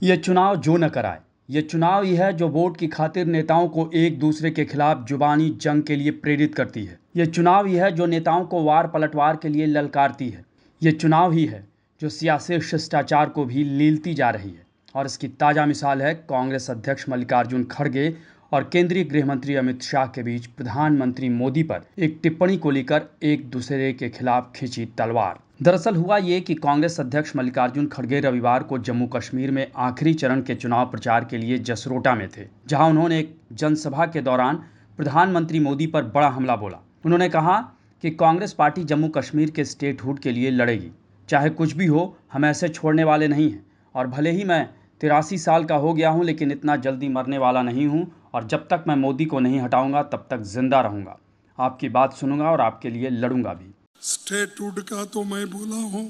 ये चुनाव जो न कराए, ये चुनाव ही है जो वोट की खातिर नेताओं को एक दूसरे के खिलाफ जुबानी जंग के लिए प्रेरित करती है। ये चुनाव ही है जो नेताओं को वार पलटवार के लिए ललकारती है। ये चुनाव ही है जो सियासी शिष्टाचार को भी लीलती जा रही है। और इसकी ताज़ा मिसाल है कांग्रेस अध्यक्ष मल्लिकार्जुन खड़गे और केंद्रीय गृह मंत्री अमित शाह के बीच प्रधानमंत्री मोदी पर एक टिप्पणी को लेकर एक दूसरे के खिलाफ खींची तलवार। दरअसल हुआ ये कि कांग्रेस अध्यक्ष मल्लिकार्जुन खड़गे रविवार को जम्मू कश्मीर में आखिरी चरण के चुनाव प्रचार के लिए जसरोटा में थे, जहां उन्होंने एक जनसभा के दौरान प्रधानमंत्री मोदी पर बड़ा हमला बोला। उन्होंने कहा कि कांग्रेस पार्टी जम्मू कश्मीर के स्टेटहुड के लिए लड़ेगी, चाहे कुछ भी हो, हम ऐसे छोड़ने वाले नहीं हैं। और भले ही मैं 83 साल का हो गया हूं, लेकिन इतना जल्दी मरने वाला नहीं हूं, और जब तक मैं मोदी को नहीं हटाऊंगा तब तक जिंदा रहूंगा। आपकी बात सुनूंगा और आपके लिए लड़ूंगा भी। स्टेटहुड का तो मैं बोला हूँ,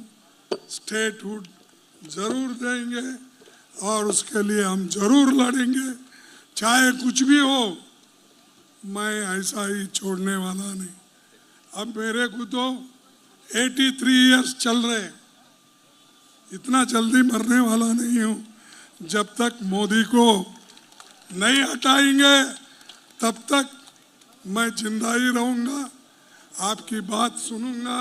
स्टेटहुड जरूर देंगे और उसके लिए हम जरूर लड़ेंगे, चाहे कुछ भी हो। मैं ऐसा ही छोड़ने वाला नहीं। अब मेरे को तो 83 इयर्स चल रहे, इतना जल्दी मरने वाला नहीं हूँ। जब तक मोदी को नहीं हटाएंगे तब तक मैं जिंदा ही रहूंगा, आपकी बात सुनूंगा,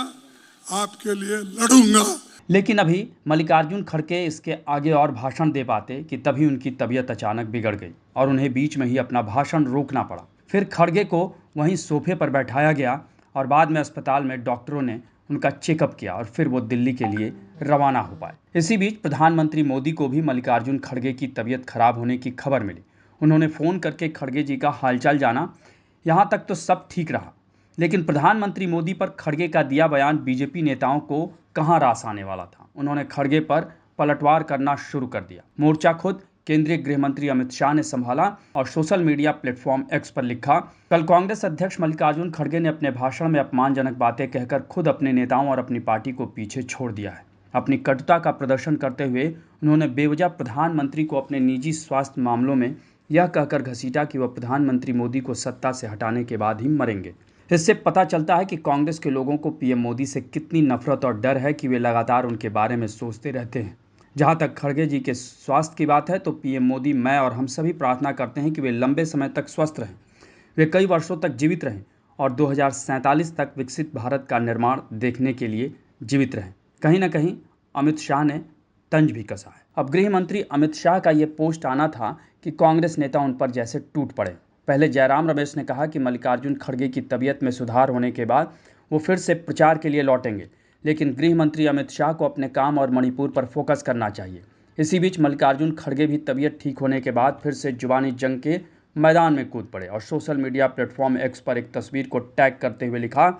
आपके लिए लड़ूंगा। लेकिन अभी मल्लिकार्जुन खड़गे इसके आगे और भाषण दे पाते कि तभी उनकी तबीयत अचानक बिगड़ गई और उन्हें बीच में ही अपना भाषण रोकना पड़ा। फिर खड़गे को वहीं सोफे पर बैठाया गया और बाद में अस्पताल में डॉक्टरों ने उनका चेकअप किया और फिर वो दिल्ली के लिए रवाना हो पाए। इसी बीच प्रधानमंत्री मोदी को भी मल्लिकार्जुन खड़गे की तबीयत खराब होने की खबर मिली। उन्होंने फ़ोन करके खड़गे जी का हालचाल जाना। यहाँ तक तो सब ठीक रहा, लेकिन प्रधानमंत्री मोदी पर खड़गे का दिया बयान बीजेपी नेताओं को कहां रास आने वाला था। उन्होंने खड़गे पर पलटवार करना शुरू कर दिया। मोर्चा खुद केंद्रीय गृह मंत्री अमित शाह ने संभाला और सोशल मीडिया प्लेटफॉर्म एक्स पर लिखा, कल कांग्रेस अध्यक्ष मल्लिकार्जुन खड़गे ने अपने भाषण में अपमानजनक बातें कहकर खुद अपने नेताओं और अपनी पार्टी को पीछे छोड़ दिया है। अपनी कटुता का प्रदर्शन करते हुए उन्होंने बेवजह प्रधानमंत्री को अपने निजी स्वास्थ्य मामलों में यह कहकर घसीटा कि वह प्रधानमंत्री मोदी को सत्ता से हटाने के बाद ही मरेंगे। इससे पता चलता है कि कांग्रेस के लोगों को पीएम मोदी से कितनी नफरत और डर है कि वे लगातार उनके बारे में सोचते रहते हैं। जहां तक खड़गे जी के स्वास्थ्य की बात है तो पीएम मोदी, मैं और हम सभी प्रार्थना करते हैं कि वे लंबे समय तक स्वस्थ रहें, वे कई वर्षों तक जीवित रहें और 2047 तक विकसित भारत का निर्माण देखने के लिए जीवित रहें। कहीं ना कहीं अमित शाह ने तंज भी कसा है। अब गृह मंत्री अमित शाह का ये पोस्ट आना था कि कांग्रेस नेता उन पर जैसे टूट पड़े। पहले जयराम रमेश ने कहा कि मल्लिकार्जुन खड़गे की तबीयत में सुधार होने के बाद वो फिर से प्रचार के लिए लौटेंगे, लेकिन गृह मंत्री अमित शाह को अपने काम और मणिपुर पर फोकस करना चाहिए। इसी बीच मल्लिकार्जुन खड़गे भी तबीयत ठीक होने के बाद फिर से जुबानी जंग के मैदान में कूद पड़े और सोशल मीडिया प्लेटफॉर्म एक्स पर एक तस्वीर को टैग करते हुए लिखा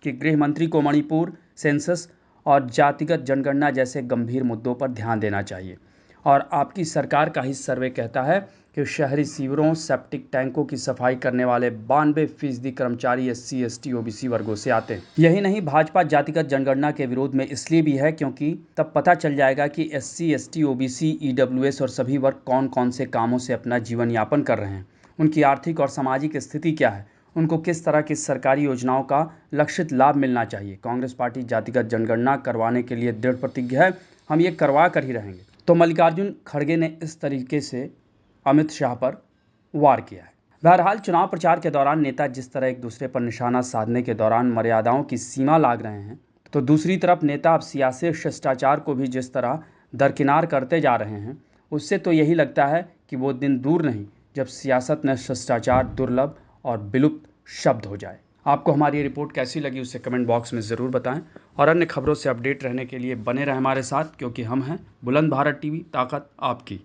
कि गृह मंत्री को मणिपुर, सेंसस और जातिगत जनगणना जैसे गंभीर मुद्दों पर ध्यान देना चाहिए। और आपकी सरकार का ही सर्वे कहता है कि शहरी सीवरों, सेप्टिक टैंकों की सफाई करने वाले 92% कर्मचारी SC, ST, OBC वर्गों से आते हैं। यही नहीं, भाजपा जातिगत जनगणना के विरोध में इसलिए भी है क्योंकि तब पता चल जाएगा कि SC, ST, OBC, EWS और सभी वर्ग कौन कौन से कामों से अपना जीवन यापन कर रहे हैं, उनकी आर्थिक और सामाजिक स्थिति क्या है, उनको किस तरह की सरकारी योजनाओं का लक्षित लाभ मिलना चाहिए। कांग्रेस पार्टी जातिगत जनगणना करवाने के लिए दृढ़ प्रतिज्ञ है, हम ये करवा कर ही रहेंगे। तो मल्लिकार्जुन खड़गे ने इस तरीके से अमित शाह पर वार किया है। बहरहाल चुनाव प्रचार के दौरान नेता जिस तरह एक दूसरे पर निशाना साधने के दौरान मर्यादाओं की सीमा लांघ रहे हैं, तो दूसरी तरफ नेता अब सियासी शिष्टाचार को भी जिस तरह दरकिनार करते जा रहे हैं, उससे तो यही लगता है कि वो दिन दूर नहीं जब सियासत में शिष्टाचार दुर्लभ और विलुप्त शब्द हो जाए। आपको हमारी ये रिपोर्ट कैसी लगी उसे कमेंट बॉक्स में ज़रूर बताएं और अन्य खबरों से अपडेट रहने के लिए बने रहें हमारे साथ, क्योंकि हम हैं बुलंद भारत टीवी, ताकत आपकी।